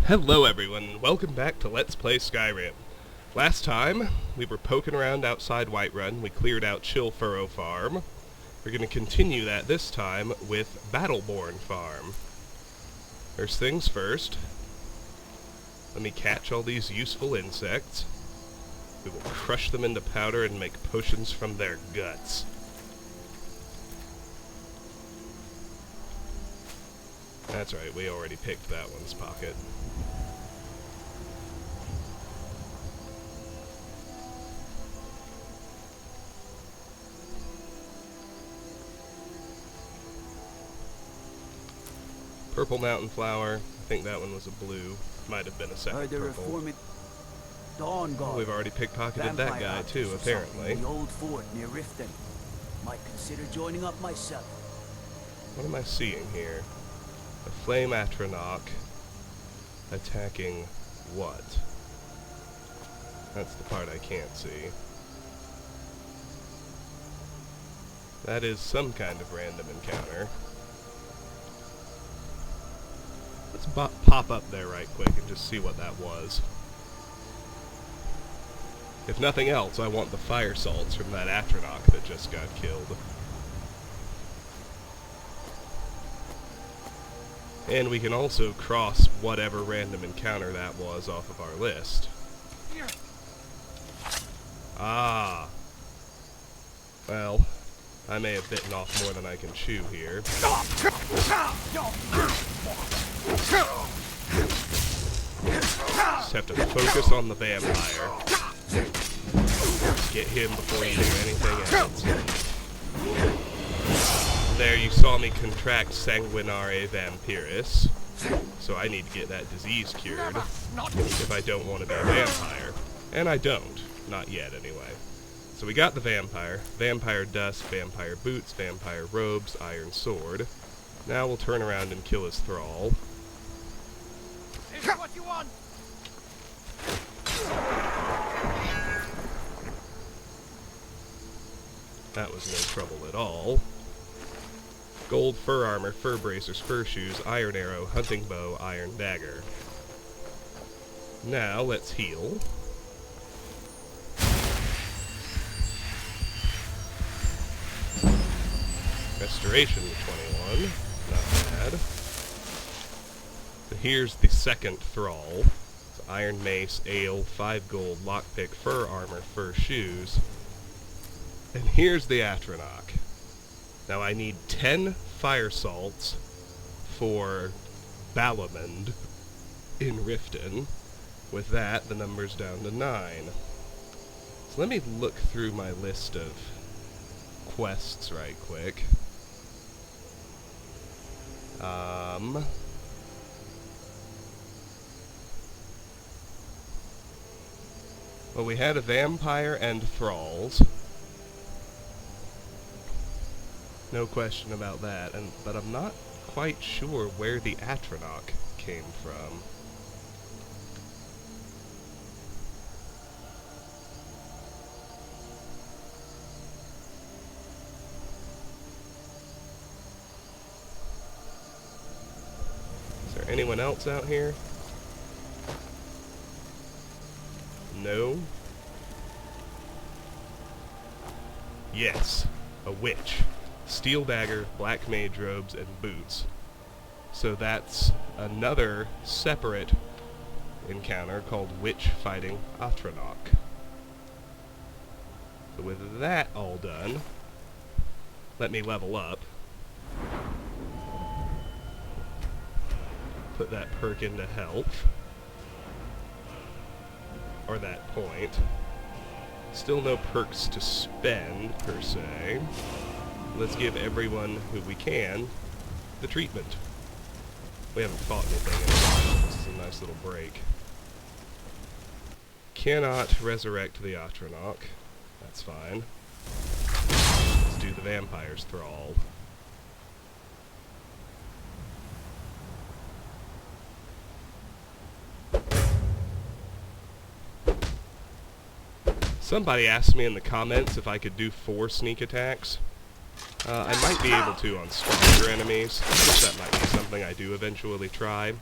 Hello everyone, and welcome back to Let's Play Skyrim. Last time, we were poking around outside Whiterun, we cleared out Chill Furrow Farm. We're going to continue that this time with Battleborn Farm. First things first, let me catch all these useful insects. We will crush them into powder and make potions from their guts. That's right, we already picked that one's pocket. Purple mountain flower. I think that one was a blue. Might have been a second purple. We've already pickpocketed that guy too, apparently. The old fort near Riften. Might consider joining up myself. What am I seeing here? A flame Atronach attacking what? That's the part I can't see. That is some kind of random encounter. Let's pop up there right quick and just see what that was. If nothing else, I want the fire salts from that Atronach that just got killed. And we can also cross whatever random encounter that was off of our list. Ah. Well, I may have bitten off more than I can chew here. Just have to focus on the vampire. Get him before you do anything else. There, you saw me contract Sanguinare Vampiris. So I need to get that disease cured if I don't want to be a vampire. And I don't. Not yet, anyway. So we got the vampire. Vampire dust, vampire boots, vampire robes, iron sword. Now we'll turn around and kill his thrall. Is what you want? That was no trouble at all. Gold fur armor, fur bracers, fur shoes, iron arrow, hunting bow, iron dagger. Now let's heal. Restoration to 21. Not bad. So here's the second thrall. It's iron mace, ale, 5 gold, lockpick, fur armor, fur shoes. And here's the Atronach. Now I need 10 fire salts for Balamond in Riften. With that, the number's down to 9. So let me look through my list of quests right quick. Well, we had a vampire and thralls. No question about that, but I'm not quite sure where the Atronach came from. Is there anyone else out here? No? Yes, a witch. Steel dagger, black mage robes, and boots. So that's another separate encounter called Witch Fighting Atronach. So with that all done, let me level up. Put that perk into health. Or that point. Still no perks to spend, per se. Let's give everyone who we can the treatment. We haven't fought anything in a while. This is a nice little break. Cannot resurrect the Atronach. That's fine. Let's do the vampire's thrall. Somebody asked me in the comments if I could do 4 sneak attacks. I might be able to on stronger enemies. That might be something I do eventually try.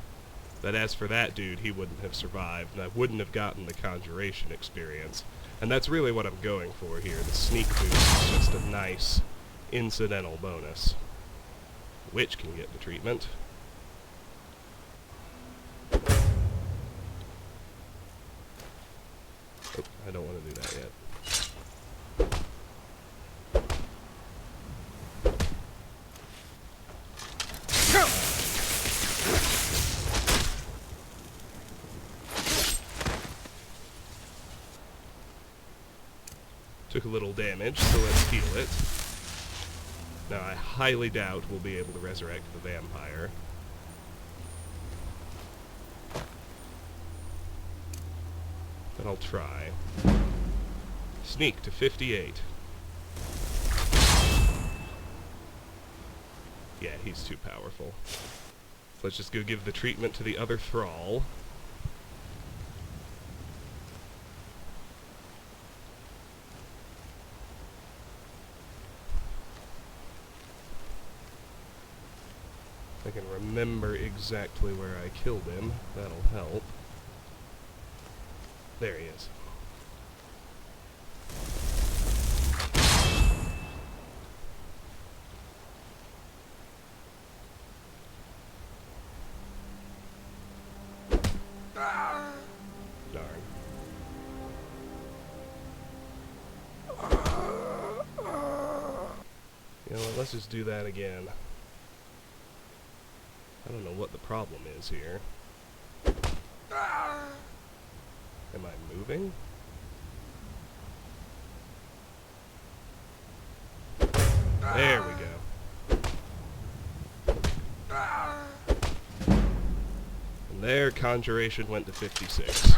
But as for that dude, he wouldn't have survived, and I wouldn't have gotten the conjuration experience. And that's really what I'm going for here. The sneak boost is just a nice incidental bonus. Witch can get the treatment. Oh, I don't want to do that yet. Took a little damage, so let's heal it. Now, I highly doubt we'll be able to resurrect the vampire. But I'll try. Sneak to 58. Yeah, he's too powerful. Let's just go give the treatment to the other thrall. I can remember exactly where I killed him. That'll help. There he is. Darn. You know what, let's just do that again. I don't know what the problem is here. Am I moving? There we go. And there, conjuration went to 56.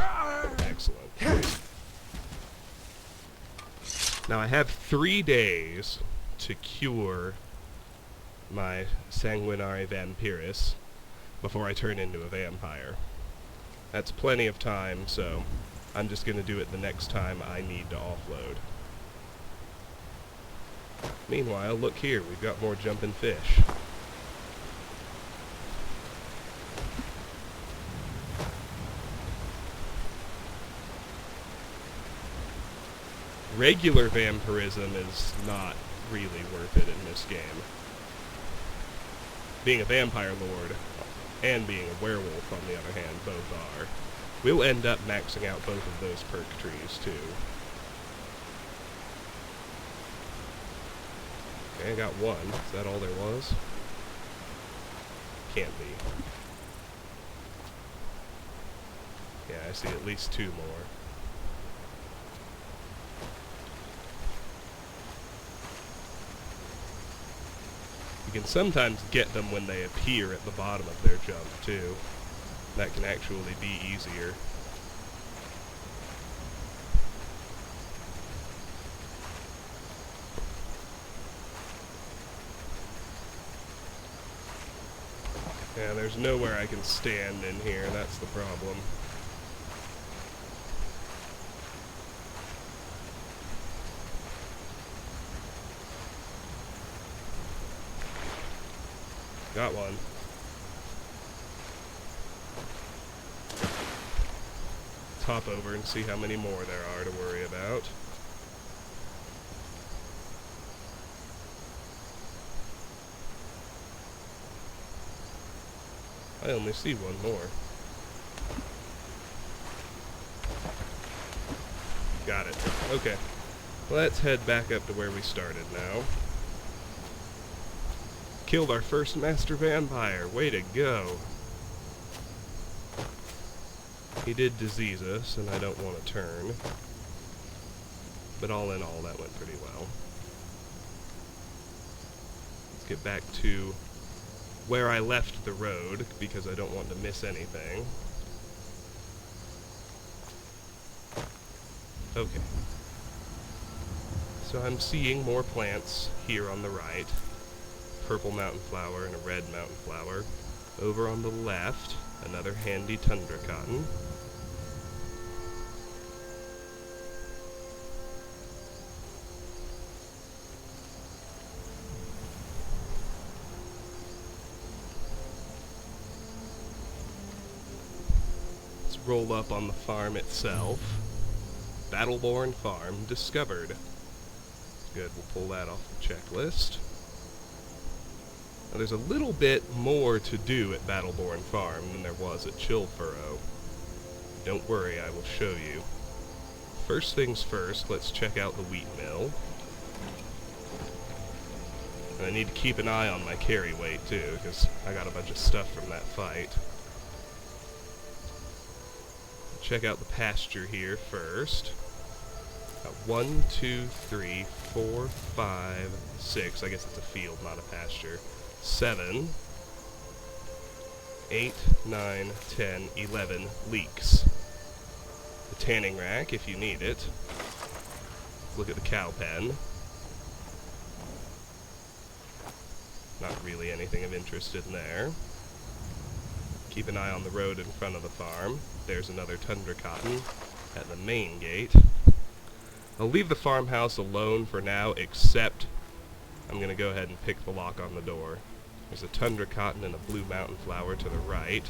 Excellent. Now I have 3 days to cure my sanguinary vampirus before I turn into a vampire. That's plenty of time, so I'm just going to do it the next time I need to offload. Meanwhile, look here, we've got more jumping fish. Regular vampirism is not really worth it in this game. Being a vampire lord and being a werewolf, on the other hand, both are. We'll end up maxing out both of those perk trees, too. Okay, I got one. Is that all there was? Can't be. Yeah, I see at least 2 more. You can sometimes get them when they appear at the bottom of their jump, too. That can actually be easier. Yeah, there's nowhere I can stand in here, that's the problem. Got one. Hop over and see how many more there are to worry about. I only see one more. Got it. Okay. Let's head back up to where we started now. Killed our first master vampire. Way to go. He did disease us, and I don't want to turn. But all in all, that went pretty well. Let's get back to where I left the road, because I don't want to miss anything. Okay. So I'm seeing more plants here on the right. Purple mountain flower and a red mountain flower. Over on the left, another handy tundra cotton. roll up on the farm itself. Battleborn Farm discovered. Good, we'll pull that off the checklist. Now, there's a little bit more to do at Battleborn Farm than there was at Chillfurrow. Don't worry, I will show you. First things first, let's check out the wheat mill. And I need to keep an eye on my carry weight too, because I got a bunch of stuff from that fight. Check out the pasture here first. Got 1, 2, 3, 4, 5, 6. I guess it's a field, not a pasture. 7, 8, 9, 10, 11 leeks. The tanning rack if you need it. Let's look at the cow pen. Not really anything of interest in there. Keep an eye on the road in front of the farm. There's another tundra cotton at the main gate. I'll leave the farmhouse alone for now, except I'm going to go ahead and pick the lock on the door. There's a tundra cotton and a blue mountain flower to the right.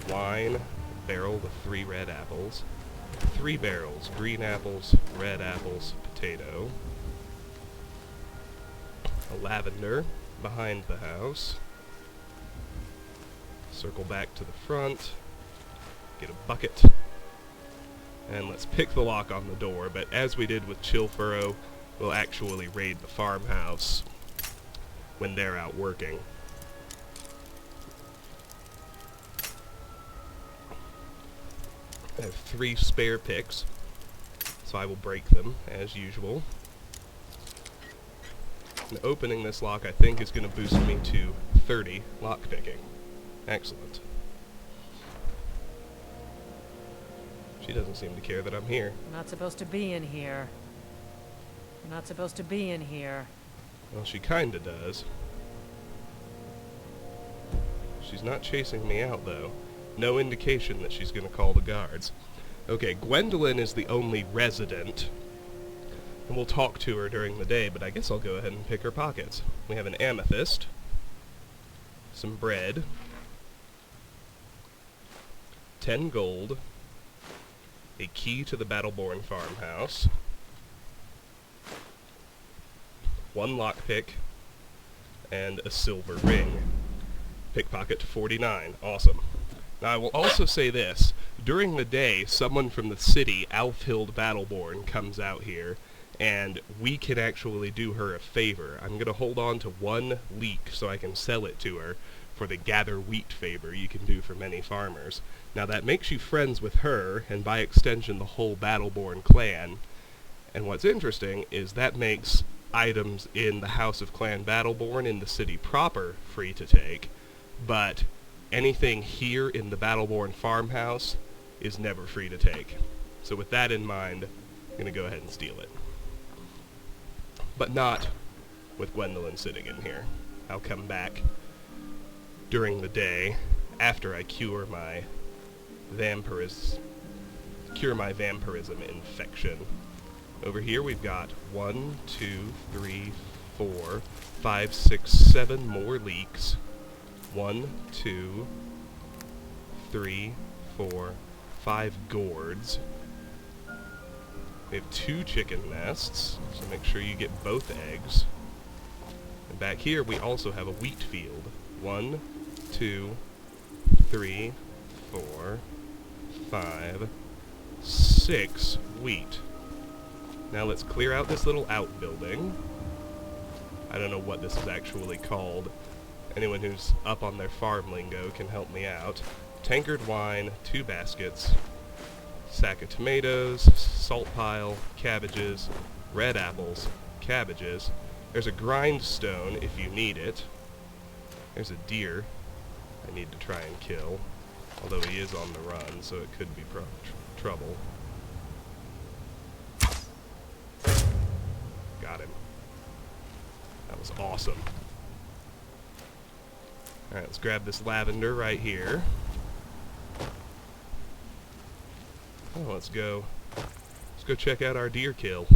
Wine, a barrel with 3 red apples. 3 barrels, green apples, red apples, potato. A lavender behind the house. Circle back to the front. Get a bucket. And let's pick the lock on the door, but as we did with Chillfurrow, we'll actually raid the farmhouse when they're out working. I have 3 spare picks, so I will break them as usual. And opening this lock, I think, is going to boost me to 30 lockpicking. Excellent. She doesn't seem to care that I'm here. You're not supposed to be in here. You're not supposed to be in here. Well, she kinda does. She's not chasing me out, though. No indication that she's gonna call the guards. Okay, Gwendolyn is the only resident. And we'll talk to her during the day, but I guess I'll go ahead and pick her pockets. We have an amethyst, some bread, 10 gold, a key to the Battleborn farmhouse, 1 lockpick, and a silver ring. Pickpocket to 49. Awesome. Now I will also say this. During the day, someone from the city, Alfhild Battleborn, comes out here, and we can actually do her a favor. I'm going to hold on to 1 leek so I can sell it to her for the gather wheat favor you can do for many farmers. Now that makes you friends with her, and by extension the whole Battleborn clan. And what's interesting is that makes items in the House of Clan Battleborn in the city proper free to take, but anything here in the Battleborn farmhouse is never free to take. So with that in mind, I'm going to go ahead and steal it. But not with Gwendolyn sitting in here. I'll come back during the day after I cure my vampirism infection. Over here we've got 1, 2, 3, 4, 5, 6, 7 more leeks. 1, 2, 3, 4, 5 gourds. We have 2 chicken nests, so make sure you get both eggs. And back here we also have a wheat field. 1, 2, 3, 4, 5, 6 wheat. Now let's clear out this little outbuilding. I don't know what this is actually called. Anyone who's up on their farm lingo can help me out. Tankard wine, 2 baskets, sack of tomatoes, salt pile, cabbages, red apples, cabbages. There's a grindstone if you need it. There's a deer I need to try and kill, although he is on the run, so it could be trouble. Got him. That was awesome. Alright, let's grab this lavender right here. Oh, let's go check out our deer kill.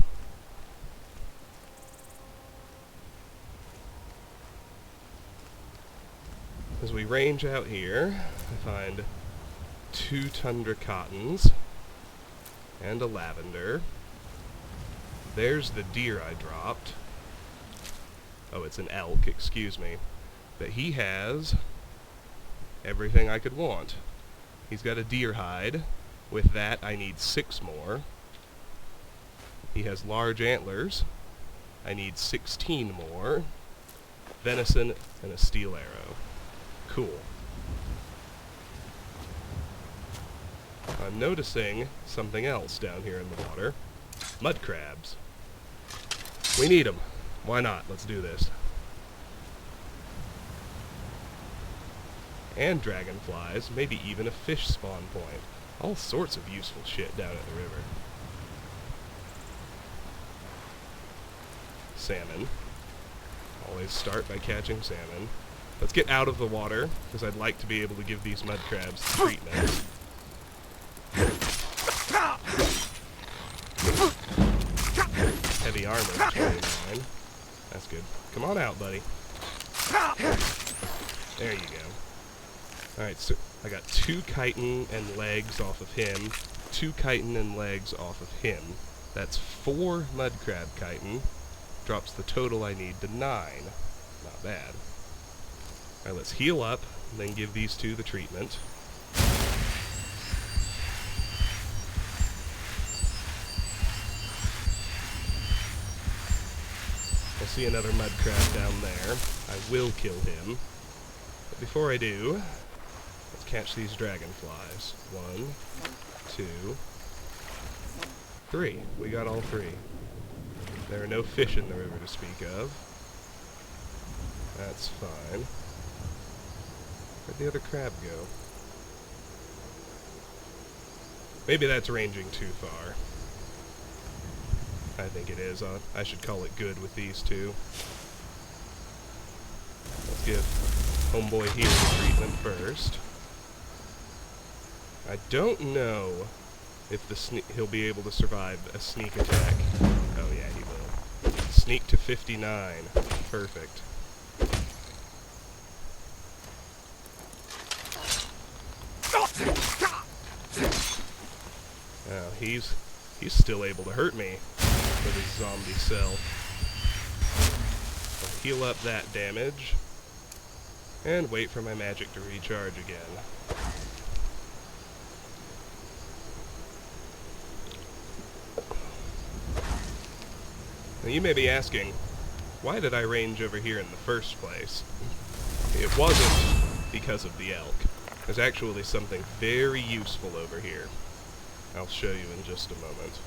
As we range out here, I find 2 tundra cottons, and a lavender. There's the deer I dropped. Oh, it's an elk, excuse me. But he has everything I could want. He's got a deer hide. With that, I need 6 more. He has large antlers. I need 16 more. Venison and a steel arrow. Cool. I'm noticing something else down here in the water. Mud crabs. We need them. Why not? Let's do this. And dragonflies, maybe even a fish spawn point. All sorts of useful shit down at the river. Salmon. Always start by catching salmon. Let's get out of the water, because I'd like to be able to give these mud crabs treatment. Heavy armor, 29. That's good. Come on out, buddy. There you go. Alright, so I got 2 chitin and legs off of him, 2 chitin and legs off of him. That's 4 mud crab chitin. Drops the total I need to 9. Not bad. Alright, let's heal up, and then give these 2 the treatment. I see another mud crab down there. I will kill him. But before I do, let's catch these dragonflies. 1, 2, 3. We got all 3. There are no fish in the river to speak of. That's fine. Where'd the other crab go? Maybe that's ranging too far. I think it is. I should call it good with these 2. Let's give homeboy here the treatment first. I don't know if he'll be able to survive a sneak attack. Oh yeah, he will. Sneak to 59. Perfect. Now he's still able to hurt me with his zombie self. I'll heal up that damage and wait for my magic to recharge again. Now you may be asking, why did I range over here in the first place? It wasn't because of the elk. There's actually something very useful over here. I'll show you in just a moment.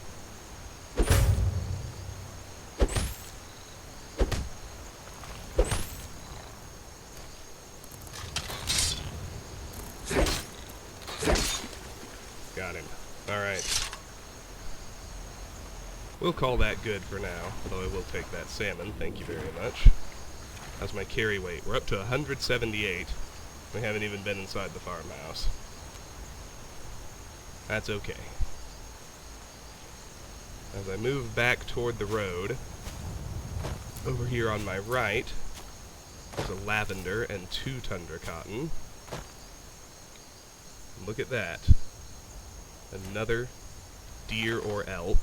Got him. Alright. We'll call that good for now, although I will take that salmon, thank you very much. How's my carry weight? We're up to 178. We haven't even been inside the farmhouse. That's okay. As I move back toward the road, over here on my right, there's a lavender and 2 tundra cotton. And look at that. Another deer or elk.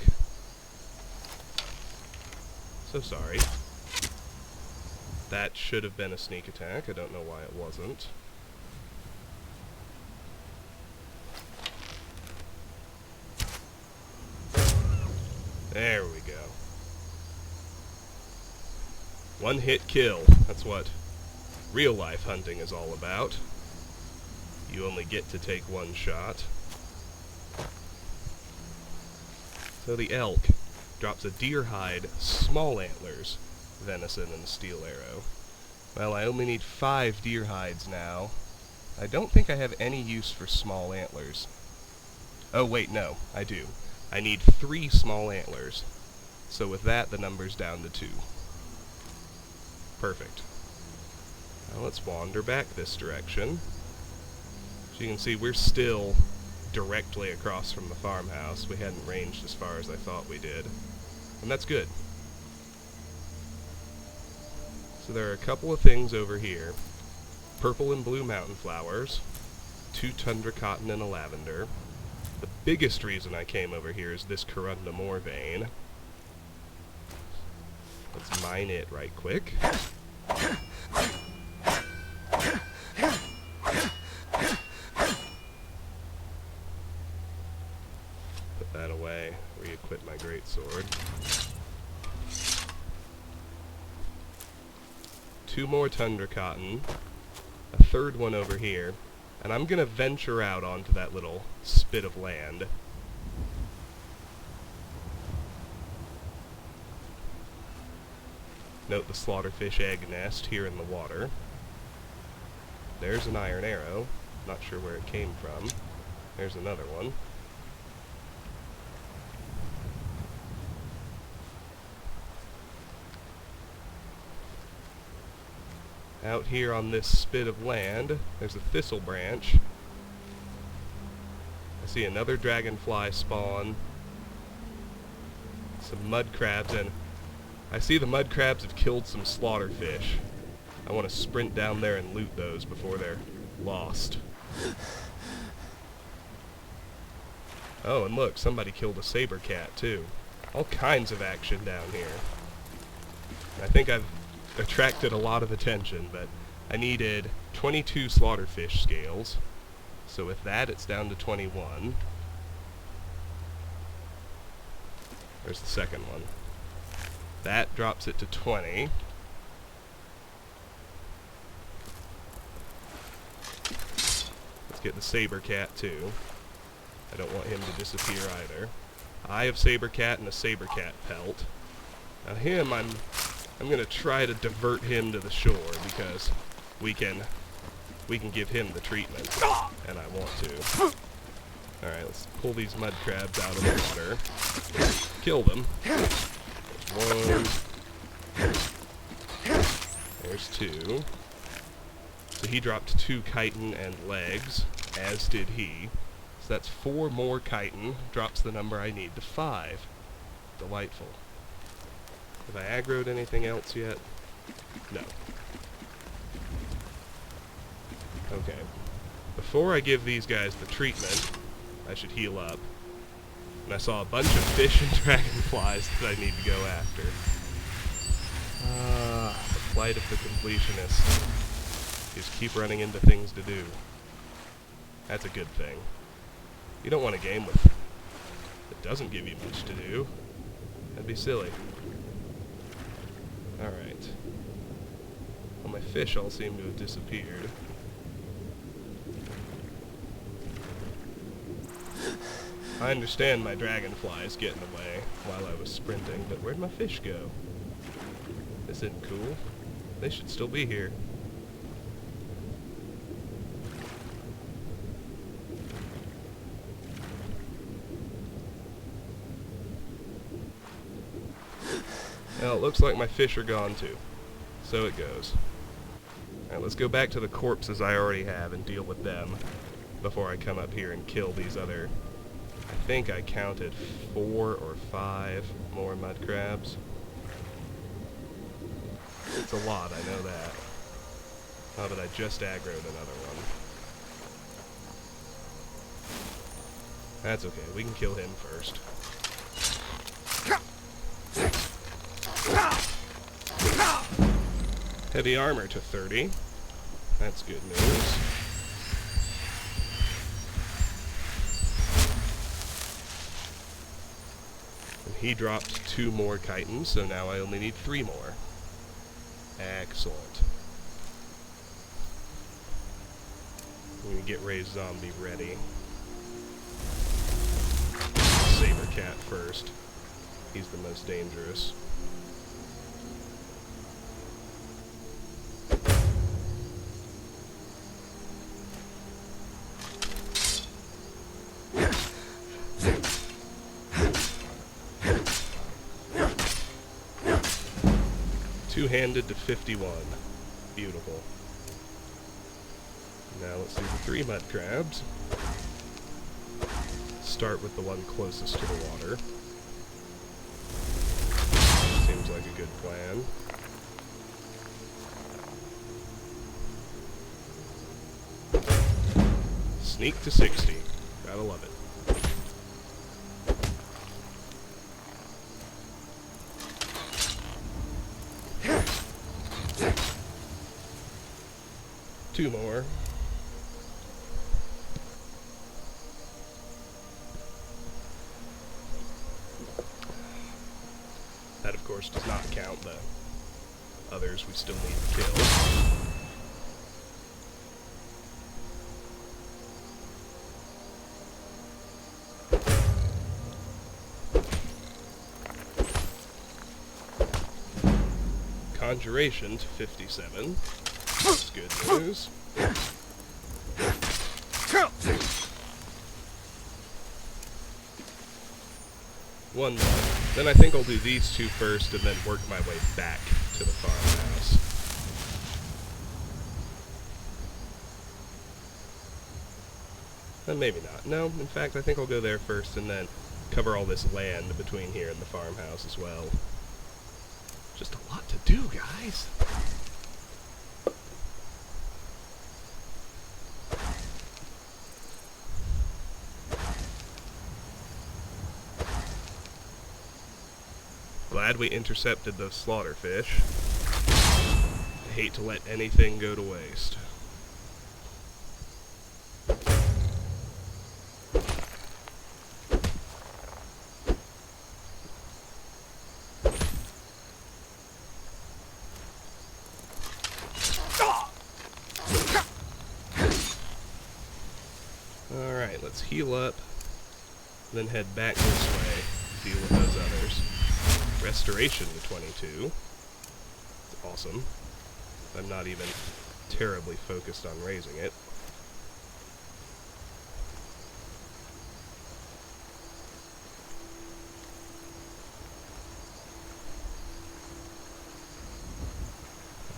So sorry. That should have been a sneak attack. I don't know why it wasn't. There we go. One hit kill. That's what real life hunting is all about. You only get to take 1 shot. So the elk drops a deer hide, small antlers, venison, and a steel arrow. Well, I only need 5 deer hides now. I don't think I have any use for small antlers. Oh wait, no, I do. I need 3 small antlers. So with that, the number's down to 2. Perfect. Now let's wander back this direction. As you can see, we're still directly across from the farmhouse. We hadn't ranged as far as I thought we did. And that's good. So there are a couple of things over here. Purple and blue mountain flowers. 2 tundra cotton and a lavender. The biggest reason I came over here is this corundum ore vein. Let's mine it right quick. Put that away. Re-equip my greatsword. 2 more tundra cotton. A 3rd one over here. And I'm gonna venture out onto that little spit of land. Note the slaughterfish egg nest here in the water. There's an iron arrow. Not sure where it came from. There's another one. Out here on this spit of land, there's a thistle branch. I see another dragonfly spawn. Some mud crabs, and I see the mud crabs have killed some slaughterfish. I want to sprint down there and loot those before they're lost. Oh, and look, somebody killed a saber cat too. All kinds of action down here. I think I've attracted a lot of attention, but I needed 22 slaughterfish scales. So with that, it's down to 21. There's the second one. That drops it to 20. Let's get the saber cat too. I don't want him to disappear either. Eye of saber cat and a saber cat pelt. Now him, I'm gonna try to divert him to the shore because we can give him the treatment, and I want to. Alright, let's pull these mud crabs out of the water. Kill them. There's 1. There's 2. So he dropped 2 chitin and legs, as did he. So that's 4 more chitin, drops the number I need to 5. Delightful. Have I aggroed anything else yet? No. Okay. Before I give these guys the treatment, I should heal up. And I saw a bunch of fish and dragonflies that I need to go after. The plight of the completionist. Just keep running into things to do. That's a good thing. You don't want a game with that doesn't give you much to do. That'd be silly. Alright. Well, my fish all seem to have disappeared. I understand my dragonflies getting away while I was sprinting, but where'd my fish go? This isn't cool. They should still be here. Well, it looks like my fish are gone too. So it goes. Alright, let's go back to the corpses I already have and deal with them before I come up here and kill these other... I think I counted 4 or 5 more mud crabs. It's a lot, I know that. Oh, but I just aggroed another one. That's okay, we can kill him first. Heavy armor to 30. That's good news. And he dropped 2 more chitins, so now I only need 3 more. Excellent. I'm gonna get Ray's zombie ready. Saber cat first. He's the most dangerous. Two-handed to 51. Beautiful. Now let's do the 3 mud crabs. Start with the one closest to the water. Seems like a good plan. Sneak to 60. Gotta love it. Two more. That, of course, does not count the others we still need to kill. Conjuration to 57. That's good news. One more. Then I think I'll do these two first and then work my way back to the farmhouse. Maybe not. No, in fact, I think I'll go there first and then cover all this land between here and the farmhouse as well. Just a lot to do, guys. Glad we intercepted those slaughterfish. I hate to let anything go to waste. Alright, let's heal up, then head back this way, deal with those others. Restoration to 22. That's awesome. I'm not even terribly focused on raising it.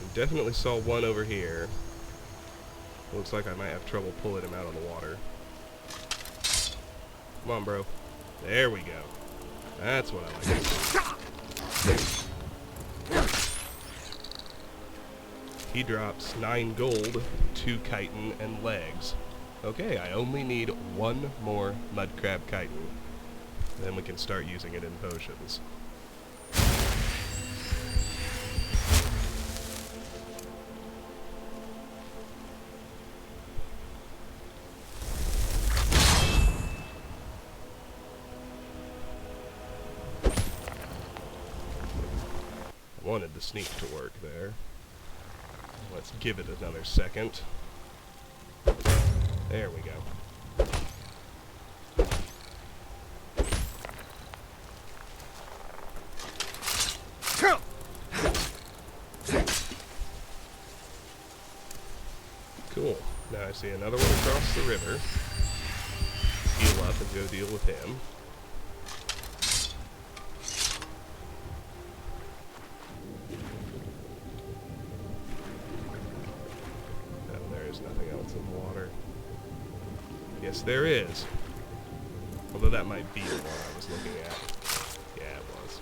I definitely saw one over here. Looks like I might have trouble pulling him out of the water. Come on, bro. There we go. That's what I like. He drops 9 gold, 2 chitin, and legs. Okay, I only need 1 more mudcrab chitin. Then we can start using it in potions. Wanted the sneak to work there. Let's give it another second. There we go. Cool. Now I see another one across the river. Heal up and go deal with him. Nothing else in the water. Yes, there is. Although that might be the one I was looking at. Yeah, it was.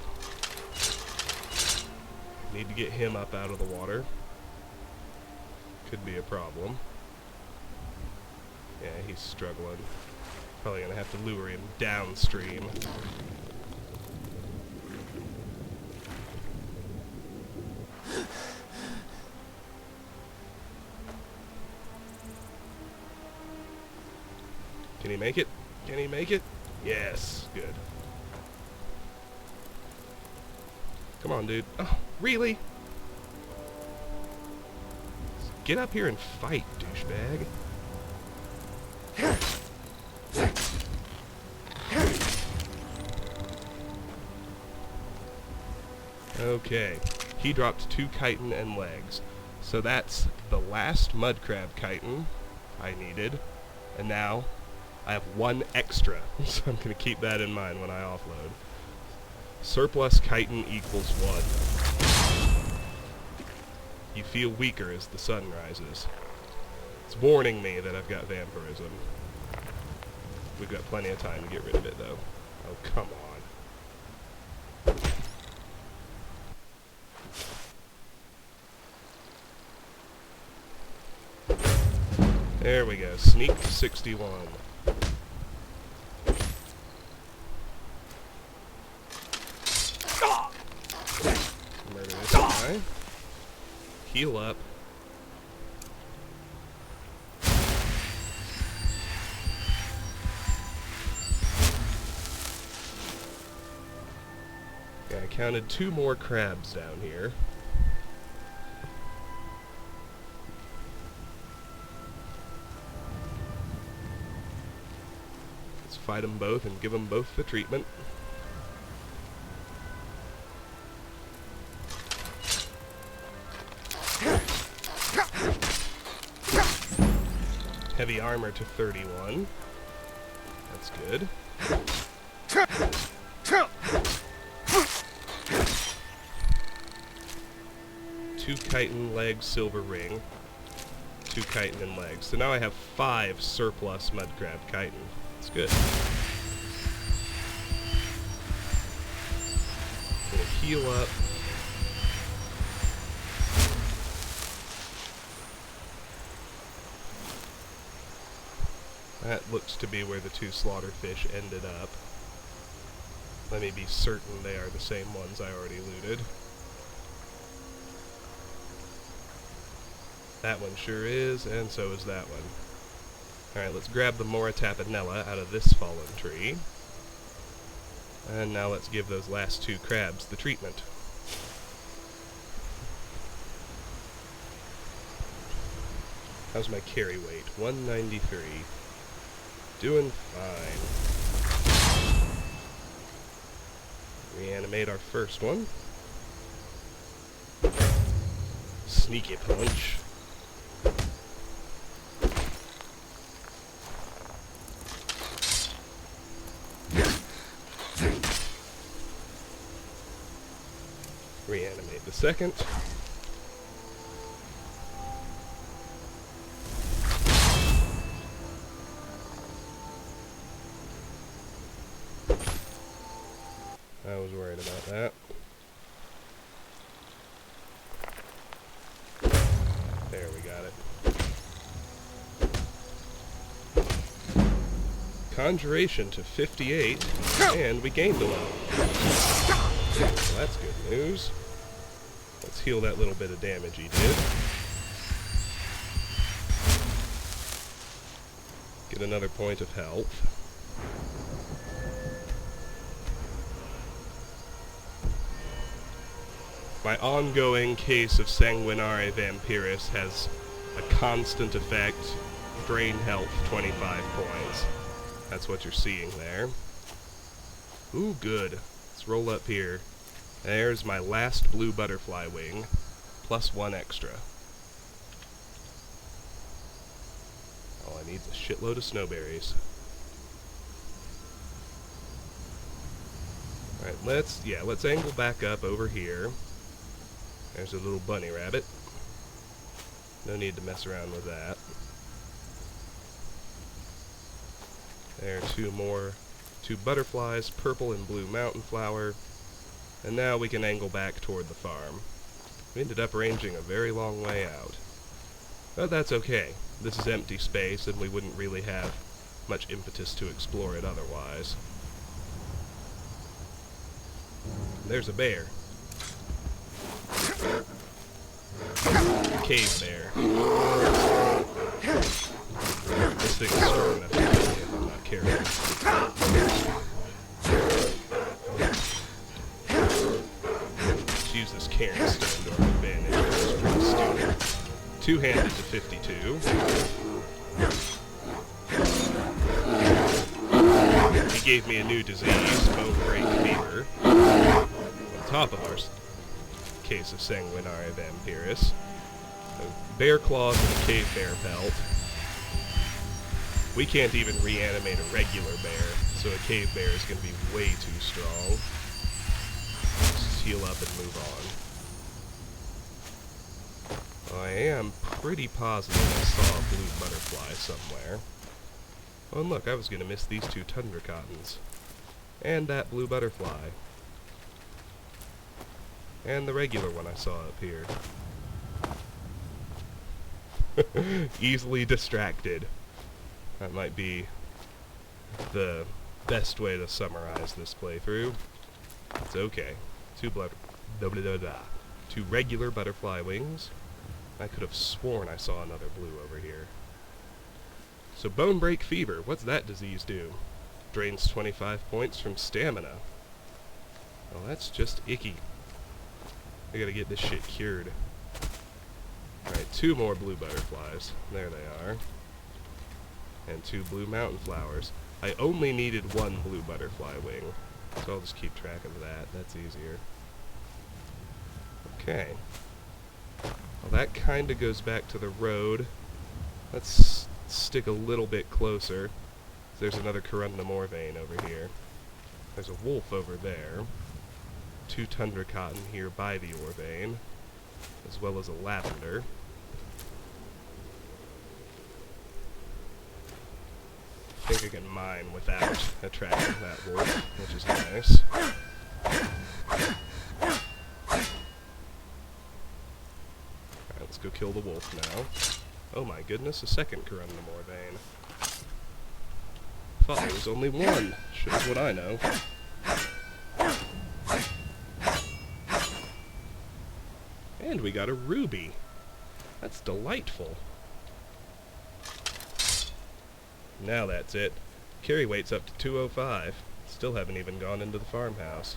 Need to get him up out of the water. Could be a problem. Yeah, he's struggling. Probably gonna have to lure him downstream. Can he make it? Can he make it? Yes, good. Come on, dude. Oh, really? Get up here and fight, douchebag. Okay, he dropped 2 chitin and legs. So that's the last mudcrab chitin I needed. And now I have 1 extra, so I'm going to keep that in mind when I offload. Surplus chitin equals 1. You feel weaker as the sun rises. It's warning me that I've got vampirism. We've got plenty of time to get rid of it, though. Oh, come on. There we go. Sneak 61. Murder this guy. Heal up. Yeah, I counted 2 more crabs down here. Let's fight them both and give them both the treatment. Heavy armor to 31. That's good. Two chitin legs, silver ring. 2 chitin and legs. So now I have 5 surplus mudcrab chitin. That's good. Gonna heal up. That looks to be where the 2 slaughterfish ended up. Let me be certain they are the same ones I already looted. That one sure is, and so is that one. Alright, let's grab the Mora tapenella out of this fallen tree. And now let's give those last 2 crabs the treatment. How's my carry weight? 193. Doing fine. Reanimate our first one. Sneaky punch. Reanimate the second. I was worried about that. There, we got it. Conjuration to 58, and we gained a level. Well, that's good news. Let's heal that little bit of damage he did. Get another point of health. My ongoing case of Sanguinare Vampiris has a constant effect. Drain health 25 points. That's what you're seeing there. Ooh, good. Let's roll up here. There's my last blue butterfly wing, plus 1 extra. All I need is a shitload of snowberries. Alright, let's angle back up over here. There's a little bunny rabbit. No need to mess around with that. There are 2 butterflies, purple and blue mountain flower. And now we can angle back toward the farm. We ended up ranging a very long way out. But that's okay. This is empty space, and we wouldn't really have much impetus to explore it otherwise. There's a bear. Cave bear. This thing is strong enough to kill me if I'm not careful. Let's use this cairn stone to our advantage. It's pretty stupid. 2-handed to 52. He gave me a new disease, bone break fever. On top of our case of Sanguinare Vampiris. Bear claws and a cave bear pelt. We can't even reanimate a regular bear, so a cave bear is going to be way too strong. Just heal up and move on. I am pretty positive I saw a blue butterfly somewhere. Oh, and look, I was going to miss these 2 tundra cottons. And that blue butterfly. And the regular one I saw up here. Easily distracted. That might be the best way to summarize this playthrough. It's okay. Two regular butterfly wings. I could have sworn I saw another blue over here. So bone break fever, what's that disease do? Drains 25 points from stamina. Well, that's just icky. I gotta get this shit cured. Alright, 2 more blue butterflies. There they are. And 2 blue mountain flowers. I only needed 1 blue butterfly wing, so I'll just keep track of that. That's easier. Okay. Well, that kinda goes back to the road. Let's stick a little bit closer. There's another Corundum ore vein over here. There's a wolf over there. 2 tundra cotton here by the ore vein, as well as a lavender. I think I can mine without attracting that wolf, which is nice. Alright, let's go kill the wolf now. Oh my goodness, a second Corundum ore vein. Thought there was only one. Shows what I know. And we got a ruby. That's delightful. Now that's it. Carry weight's up to 205. Still haven't even gone into the farmhouse.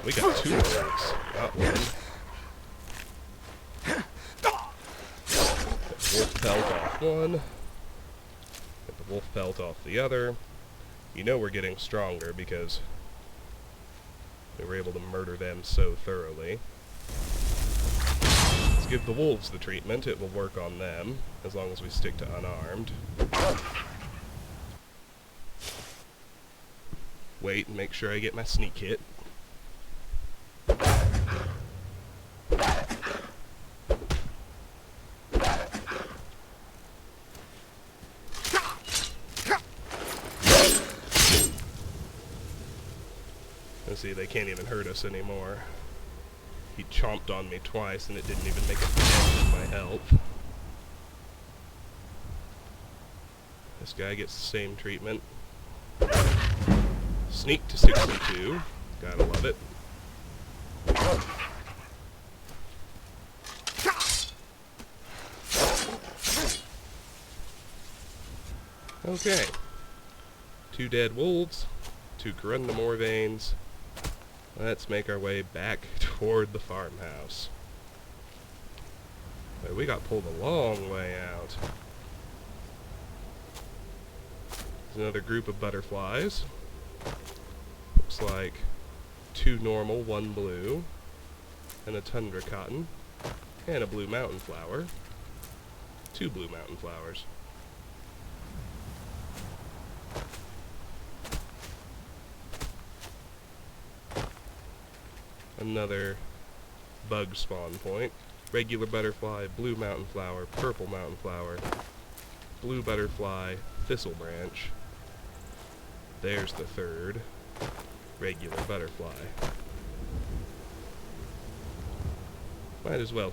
We got 2 wolves, not 1. Get the wolf pelt off 1. Get the wolf pelt off the other. You know we're getting stronger because we were able to murder them so thoroughly. Let's give the wolves the treatment. It will work on them, as long as we stick to unarmed. Wait and make sure I get my sneak hit. Let's see, they can't even hurt us anymore. He chomped on me twice and it didn't even make a dent in my health. This guy gets the same treatment. Sneak to 62. Gotta love it. Okay. 2 dead wolves. 2 Corundum ore veins. Let's make our way back toward the farmhouse. Wait, we got pulled a long way out. There's another group of butterflies. Looks like 2 normal, 1 blue, and a tundra cotton, and a blue mountain flower. 2 blue mountain flowers. Another bug spawn point. Regular butterfly, blue mountain flower, purple mountain flower, blue butterfly, thistle branch. There's the 3rd regular butterfly. Might as well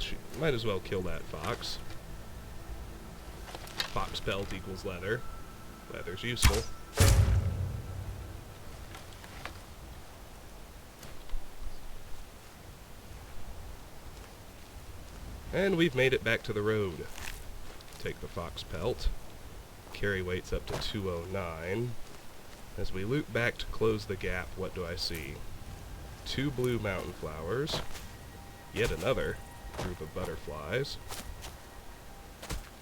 kill that fox. Fox pelt equals leather. Leather's useful. And we've made it back to the road. Take the fox pelt. Carry weight's up to 209. As we loop back to close the gap, what do I see? 2 blue mountain flowers. Yet another group of butterflies.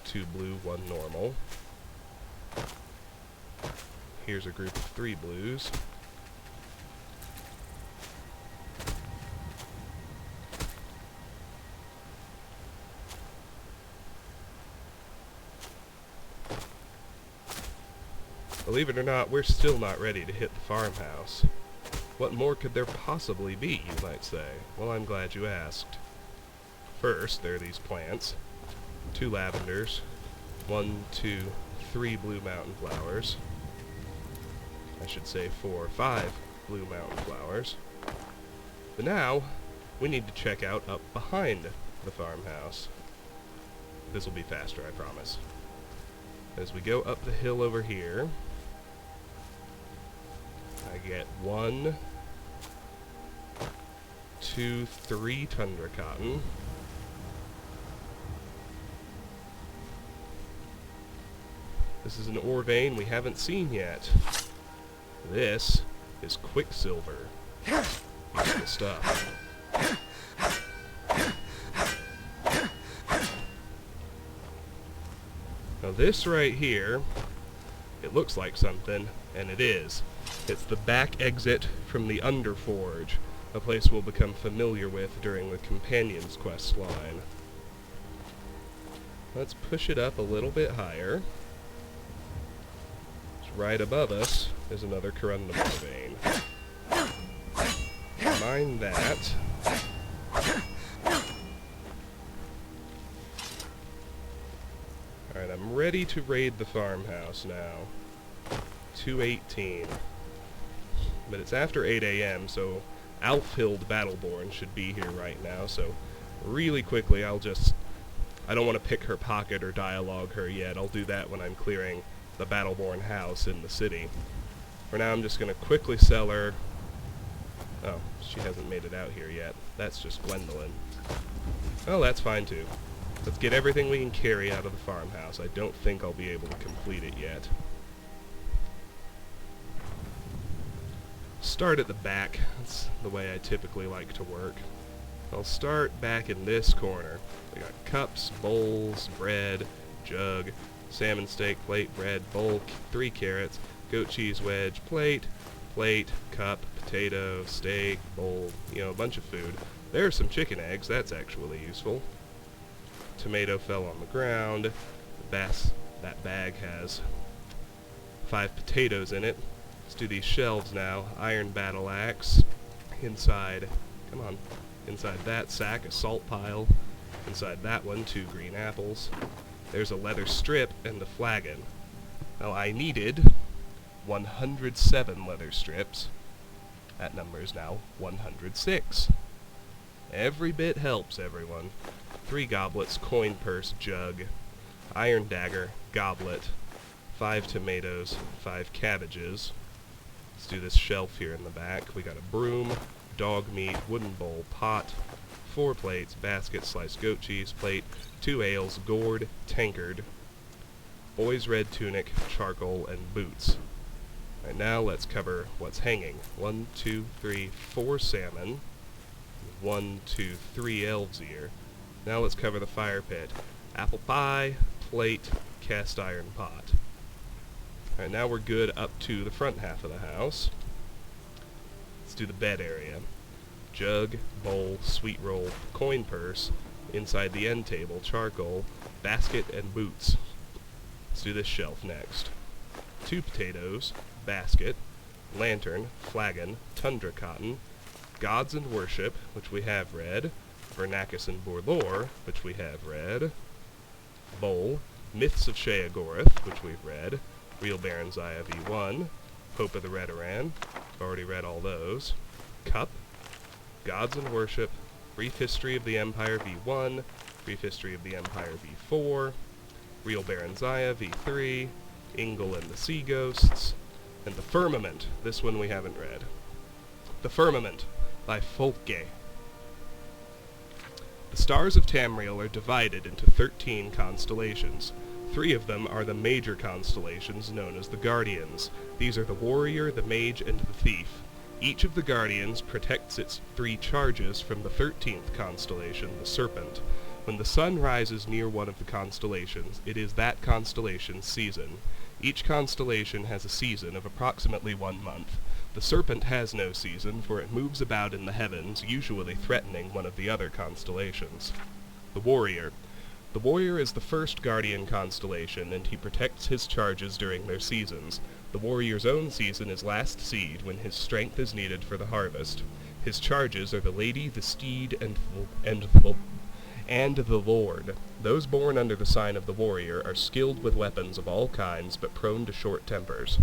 2 blue, 1 normal. Here's a group of 3 blues. Believe it or not, we're still not ready to hit the farmhouse. What more could there possibly be, you might say? Well, I'm glad you asked. First, there are these plants. 2 lavenders. 1, 2, 3 blue mountain flowers. I should say 4 or 5 blue mountain flowers. But now, we need to check out up behind the farmhouse. This will be faster, I promise. As we go up the hill over here, I get 1, 2, 3 tundra cotton. This is an ore vein we haven't seen yet. This is quicksilver. Useful stuff. Now this right here, it looks like something, and it is. It's the back exit from the Underforge, a place we'll become familiar with during the Companion's quest line. Let's push it up a little bit higher. Right above us is another corundum vein. Mine that. Alright, I'm ready to raid the farmhouse now. 2:18. But it's after 8 a.m., so Alfhild Battleborn should be here right now, so really quickly I don't want to pick her pocket or dialogue her yet. I'll do that when I'm clearing the Battleborn house in the city. For now, I'm just going to quickly sell her. Oh, she hasn't made it out here yet. That's just Gwendolyn. Oh, that's fine too. Let's get everything we can carry out of the farmhouse. I don't think I'll be able to complete it yet. Start at the back. That's the way I typically like to work. I'll start back in this corner. We got cups, bowls, bread, jug, salmon steak, plate, bread, bowl, 3 carrots, goat cheese wedge, plate, cup, potato, steak, bowl, a bunch of food. There are some chicken eggs, that's actually useful. Tomato fell on the ground. That bag has 5 potatoes in it. Let's do these shelves now. Iron battle axe. Inside that sack, a salt pile. Inside that one, 2 green apples. There's a leather strip and a flagon. Now I needed 107 leather strips. That number is now 106. Every bit helps, everyone. 3 goblets, coin purse, jug, iron dagger, goblet, 5 tomatoes, 5 cabbages. Let's do this shelf here in the back. We got a broom, dog meat, wooden bowl, pot, 4 plates, basket, sliced goat cheese, plate, 2 ales, gourd, tankard, boy's red tunic, charcoal, and boots. Right now let's cover what's hanging. 1, 2, 3, 4 salmon. 1, 2, 3 elves ear. Now let's cover the fire pit. Apple pie, plate, cast iron pot. Alright, now we're good up to the front half of the house. Let's do the bed area. Jug, bowl, sweet roll, coin purse, inside the end table, charcoal, basket, and boots. Let's do this shelf next. 2 potatoes, basket, lantern, flagon, tundra cotton, gods and worship, which we have read, Vernacus and Borlor, which we have read, bowl, myths of Sheogorath, which we've read, real Baron's Eye of E1, Hope of the Redoran, already read all those, cup, gods and worship, brief history of the Empire V1, brief history of the Empire V4, real Baron's Eye V3, Ingle and the Sea Ghosts, and the Firmament. This one we haven't read. The Firmament by Folke. The stars of Tamriel are divided into 13 constellations. 3 of them are the major constellations known as the Guardians. These are the Warrior, the Mage, and the Thief. Each of the Guardians protects its 3 charges from the 13th constellation, the Serpent. When the sun rises near one of the constellations, it is that constellation's season. Each constellation has a season of approximately 1 month. The Serpent has no season, for it moves about in the heavens, usually threatening one of the other constellations. The Warrior. The Warrior is the first Guardian constellation, and he protects his charges during their seasons. The Warrior's own season is Last Seed, when his strength is needed for the harvest. His charges are the Lady, the Steed, and the Lord. Those born under the sign of the Warrior are skilled with weapons of all kinds, but prone to short tempers.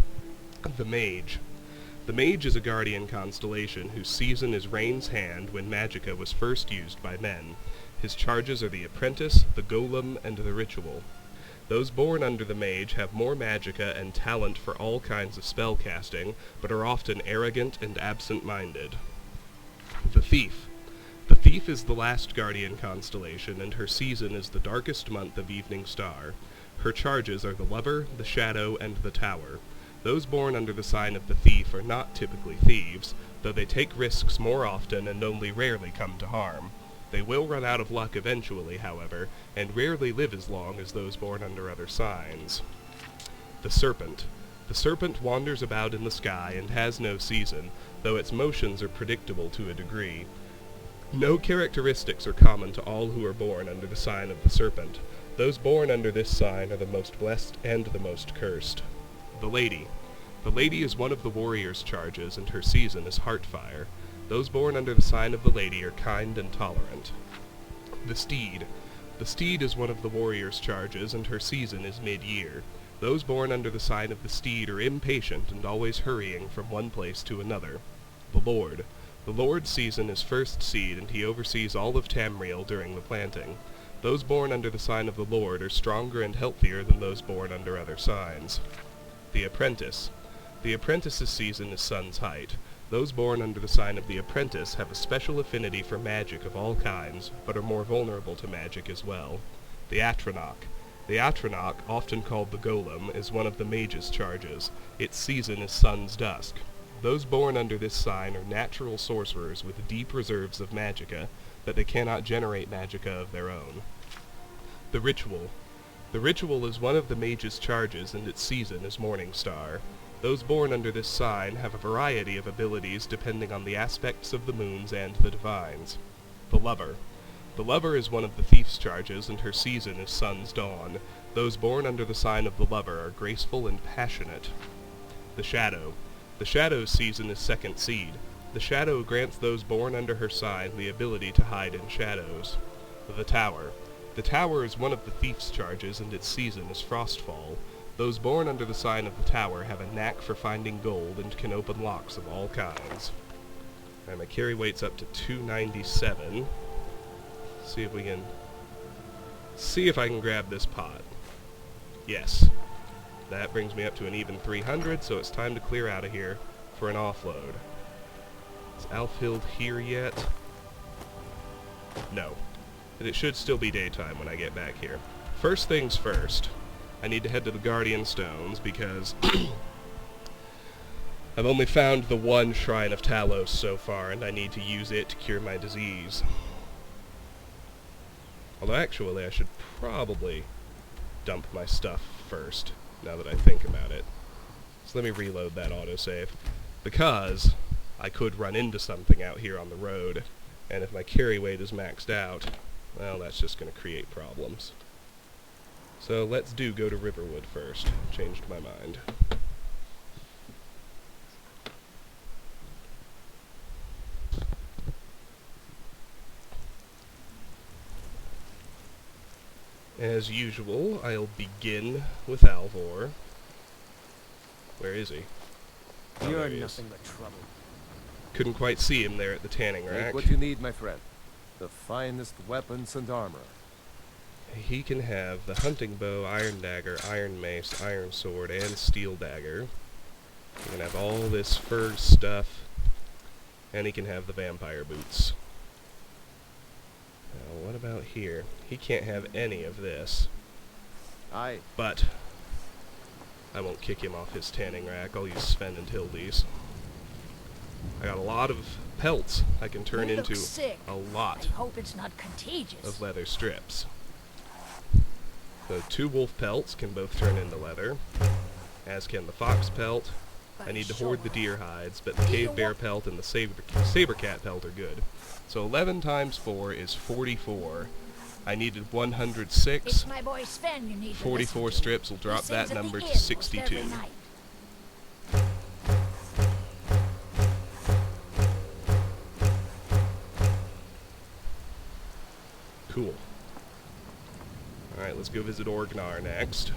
The Mage. The Mage is a Guardian constellation whose season is Rain's Hand when Magicka was first used by men. His charges are the Apprentice, the Golem, and the Ritual. Those born under the Mage have more magicka and talent for all kinds of spell casting, but are often arrogant and absent-minded. The Thief. The Thief is the last guardian constellation, and her season is the darkest month of Evening Star. Her charges are the Lover, the Shadow, and the Tower. Those born under the sign of the Thief are not typically thieves, though they take risks more often and only rarely come to harm. They will run out of luck eventually, however, and rarely live as long as those born under other signs. The Serpent. The Serpent wanders about in the sky and has no season, though its motions are predictable to a degree. No characteristics are common to all who are born under the sign of the Serpent. Those born under this sign are the most blessed and the most cursed. The Lady. The Lady is one of the warrior's charges, and her season is Heartfire. Those born under the sign of the Lady are kind and tolerant. The Steed. The Steed is one of the warrior's charges, and her season is mid-year. Those born under the sign of the Steed are impatient and always hurrying from one place to another. The Lord. The Lord's season is first seed, and he oversees all of Tamriel during the planting. Those born under the sign of the Lord are stronger and healthier than those born under other signs. The Apprentice. The Apprentice's season is Sun's height. Those born under the sign of the Apprentice have a special affinity for magic of all kinds, but are more vulnerable to magic as well. The Atronach. The Atronach, often called the Golem, is one of the mage's charges. Its season is Sun's dusk. Those born under this sign are natural sorcerers with deep reserves of magicka, but they cannot generate magicka of their own. The Ritual. The Ritual is one of the mage's charges, and its season is Morning Star. Those born under this sign have a variety of abilities depending on the aspects of the moons and the divines. The Lover. The Lover is one of the thief's charges, and her season is Sun's dawn. Those born under the sign of the Lover are graceful and passionate. The Shadow. The Shadow's season is second seed. The Shadow grants those born under her sign the ability to hide in shadows. The Tower. The Tower is one of the thief's charges, and its season is Frostfall. Those born under the sign of the Tower have a knack for finding gold and can open locks of all kinds. And my carry weight's up to 297. See if I can grab this pot. Yes. That brings me up to an even 300, so it's time to clear out of here for an offload. Is Alfhild here yet? No. But it should still be daytime when I get back here. First things first, I need to head to the Guardian Stones because I've only found the one Shrine of Talos so far, and I need to use it to cure my disease. Although actually I should probably dump my stuff first, now that I think about it. So let me reload that autosave, because I could run into something out here on the road, and if my carry weight is maxed out, well, that's just going to create problems. So let's go to Riverwood first. Changed my mind. As usual, I'll begin with Alvor. Where is he? Oh, You're there he is. nothing but trouble. Couldn't quite see him there at the tanning rack. Take what you need, my friend. The finest weapons and armor. He can have the hunting bow, iron dagger, iron mace, iron sword, and steel dagger. He can have all this fur stuff, and he can have the vampire boots. Now, what about here? He can't have any of this. Aye. But I won't kick him off his tanning rack. I'll use Sven and Hildy's. I got a lot of pelts I can turn You look into sick. a lot I hope it's not contagious. of leather strips. So 2 wolf pelts can both turn into leather, as can the fox pelt. I need to hoard the deer hides, but the cave bear pelt and the saber cat pelt are good. So 11 times 4 is 44. I needed 106. It's my boy Sven you need to 44 listen to. strips will He drop sings that at the number inn to most 62. every night. Cool. Alright, let's go visit Orgnar next.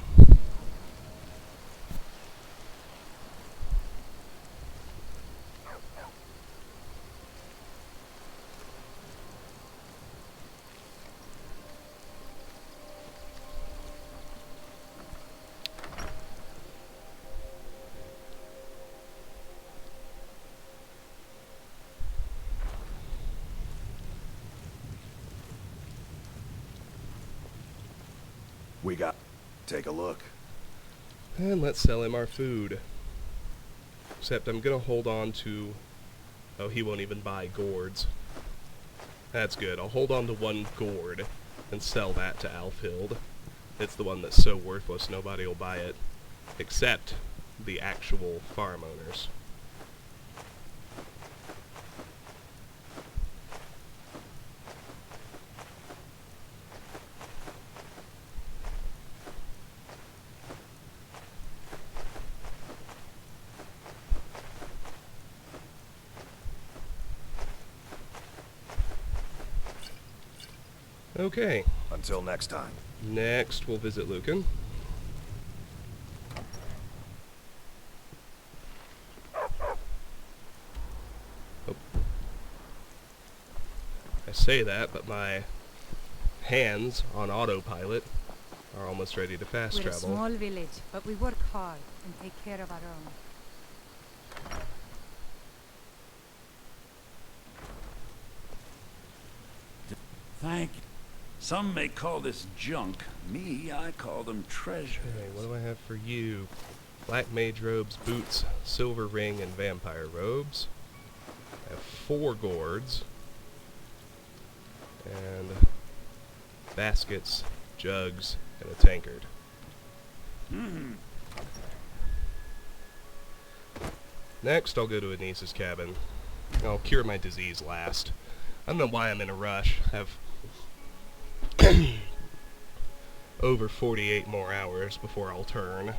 We got... Take a look. And let's sell him our food. Except I'm gonna hold on to... Oh, he won't even buy gourds. That's good. I'll hold on to one gourd and sell that to Alfhild. It's the one that's so worthless nobody will buy it. Except the actual farm owners. Okay, Until next time. next we'll visit Lucan. Oh. I say that, but my hands on autopilot are almost ready to fast We're a travel. small village, but we work hard and take care of our own. Thank you. Some may call this junk. Me, I call them treasures. Okay, what do I have for you? Black mage robes, boots, silver ring, and vampire robes. I have 4 gourds. And baskets, jugs, and a tankard. Next, I'll go to Anis's cabin. I'll cure my disease last. I don't know why I'm in a rush. I have over 48 more hours before I'll turn.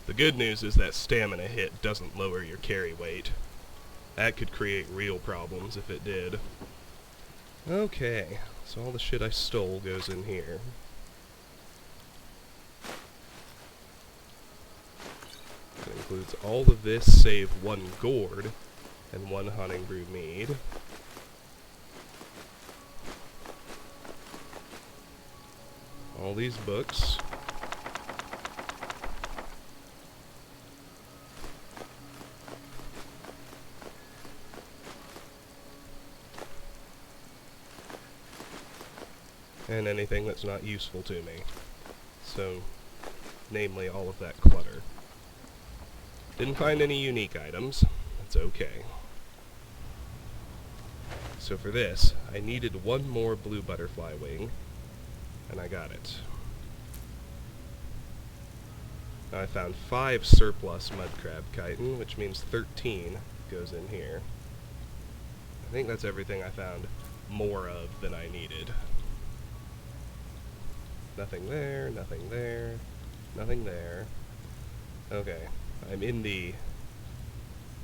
The good news is that stamina hit doesn't lower your carry weight. That could create real problems if it did. Okay, so all the shit I stole goes in here. That includes all of this save 1 gourd and 1 hunting brew mead. All these books. And anything that's not useful to me. So, namely all of that clutter. Didn't find any unique items. That's okay. So for this, I needed 1 more blue butterfly wing, and I got it. Now I found 5 surplus mudcrab chitin, which means 13 goes in here. I think that's everything I found more of than I needed. Nothing there, nothing there, nothing there. Okay, I'm in the...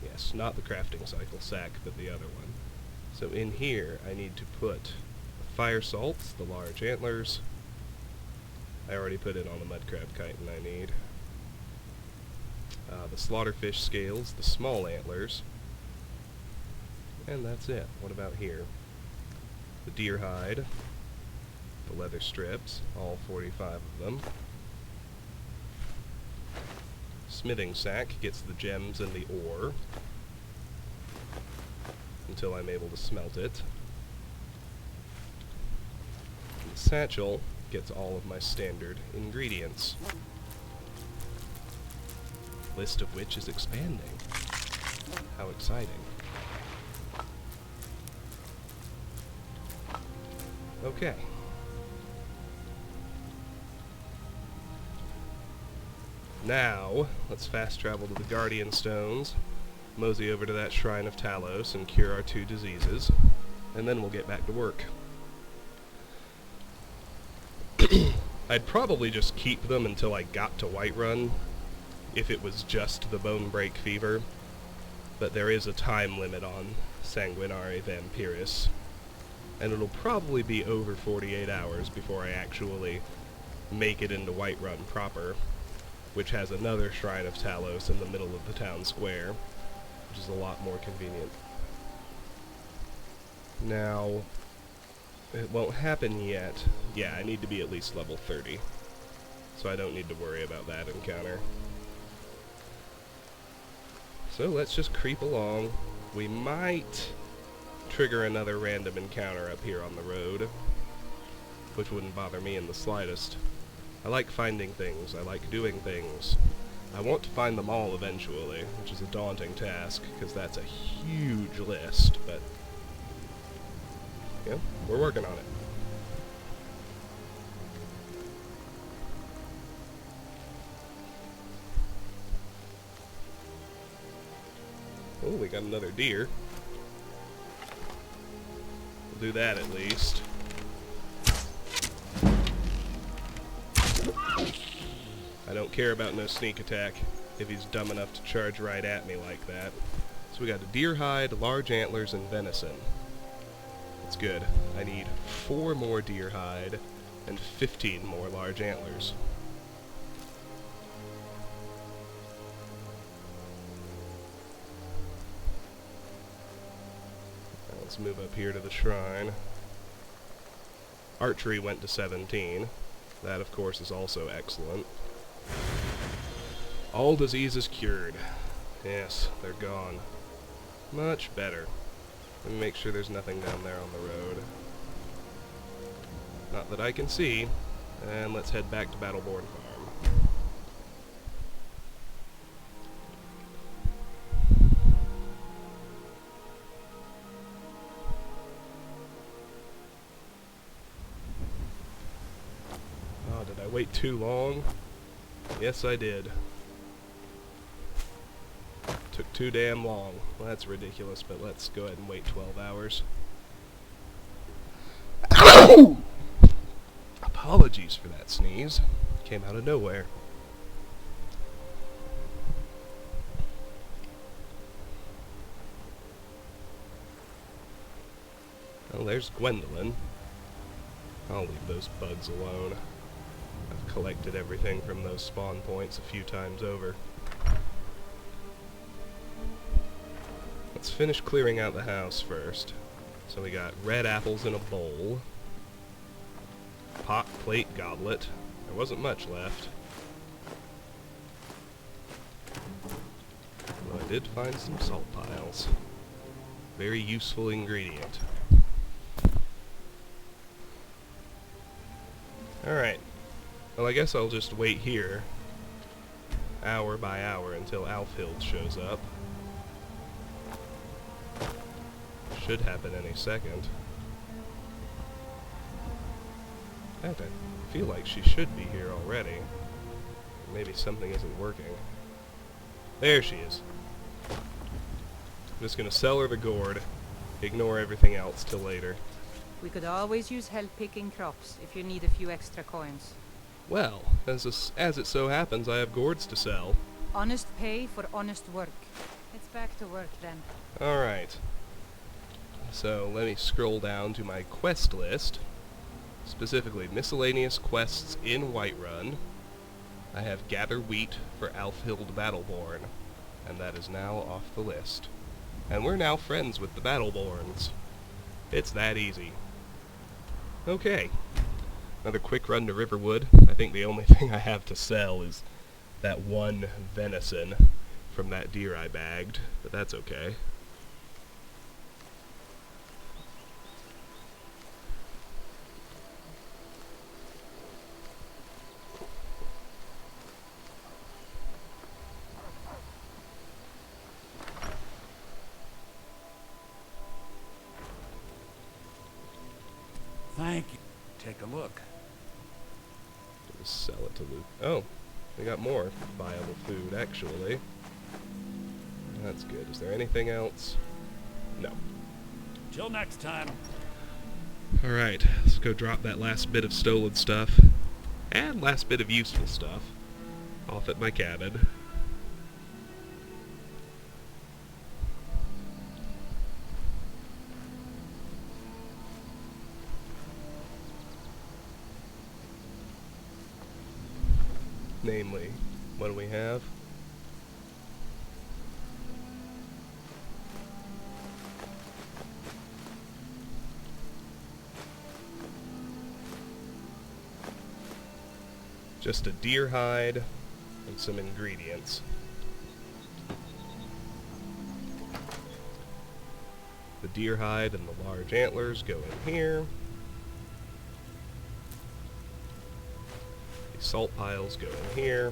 Yes, not the crafting cycle sack, but the other one. So in here, I need to put the fire salts, the large antlers. I already put in all the mudcrab chitin I need. The slaughterfish scales, the small antlers. And that's it. What about here? The deer hide. The leather strips, all 45 of them. Smithing sack gets the gems and the ore until I'm able to smelt it. And the satchel gets all of my standard ingredients, list of which is expanding. How exciting. Okay. Now, let's fast travel to the Guardian Stones, mosey over to that Shrine of Talos and cure our 2 diseases, and then we'll get back to work. I'd probably just keep them until I got to Whiterun, if it was just the bone break fever, but there is a time limit on Sanguinare Vampiris, and it'll probably be over 48 hours before I actually make it into Whiterun proper, which has another Shrine of Talos in the middle of the town square, which is a lot more convenient. Now, it won't happen yet. Yeah, I need to be at least level 30, so I don't need to worry about that encounter. So let's just creep along, we might trigger another random encounter up here on the road, which wouldn't bother me in the slightest. I like finding things. I like doing things. I want to find them all eventually, which is a daunting task, because that's a huge list, but yeah, we're working on it. Oh, we got another deer. We'll do that at least. I don't care about no sneak attack if he's dumb enough to charge right at me like that. So we got a deer hide, large antlers, and venison. That's good. I need 4 more deer hide and 15 more large antlers. Now let's move up here to the shrine. Archery went to 17. That, of course, is also excellent. All diseases cured. Yes, they're gone. Much better. Let me make sure there's nothing down there on the road. Not that I can see. And let's head back to Battleborn Farm. Oh, did I wait too long? Yes, I did. Took too damn long. Well, that's ridiculous, but let's go ahead and wait 12 hours. Apologies for that sneeze. Came out of nowhere. Well, there's Gwendolyn. I'll leave those bugs alone. I've collected everything from those spawn points a few times over. Let's finish clearing out the house first. So we got red apples in a bowl. Pot, plate, goblet. There wasn't much left. Well, I did find some salt piles. Very useful ingredient. Alright. Well, I guess I'll just wait here, hour by hour, until Alfhild shows up. Should happen any second. In fact, I feel like she should be here already. Maybe something isn't working. There she is. I'm just gonna sell her the gourd, ignore everything else till later. We could always use help picking crops if you need a few extra coins. Well, as it so happens, I have gourds to sell. Honest pay for honest work. It's back to work then. Alright. So, let me scroll down to my quest list. Specifically, miscellaneous quests in Whiterun. I have Gather Wheat for Alfhild Battleborn, and that is now off the list. And we're now friends with the Battleborns. It's that easy. Okay. Another quick run to Riverwood. I think the only thing I have to sell is that one venison from that deer I bagged, but that's okay. Thank you. Take a look. Just sell it to Luke. Oh, we got more viable food, actually. That's good. Is there anything else? No. Till next time. Alright, let's go drop that last bit of stolen stuff, and last bit of useful stuff, off at my cabin. Namely, what do we have? Just a deer hide and some ingredients. The deer hide and the large antlers go in here. The salt piles go in here.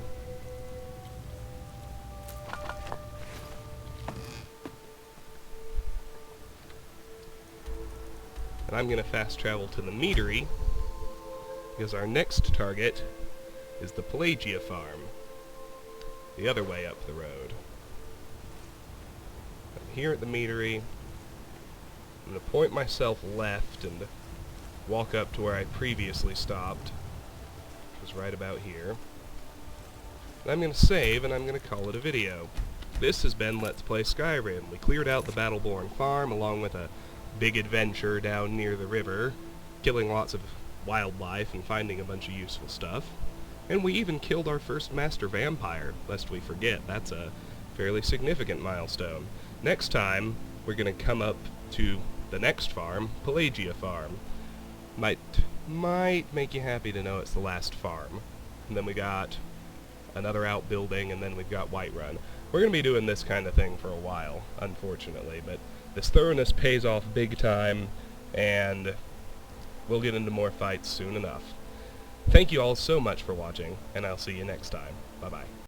And I'm going to fast travel to the meadery, because our next target is the Pelagia farm, the other way up the road. I'm here at the meadery. I'm going to point myself left and walk up to where I previously stopped, which was right about here. And I'm going to save, and I'm going to call it a video. This has been Let's Play Skyrim. We cleared out the Battleborn farm along with a big adventure down near the river, killing lots of wildlife and finding a bunch of useful stuff. And we even killed our first master vampire, lest we forget. That's a fairly significant milestone. Next time, we're going to come up to the next farm, Pelagia Farm. Might make you happy to know it's the last farm. And then we got another outbuilding, and then we've got Whiterun. We're going to be doing this kind of thing for a while, unfortunately, but this thoroughness pays off big time, and we'll get into more fights soon enough. Thank you all so much for watching, and I'll see you next time. Bye-bye.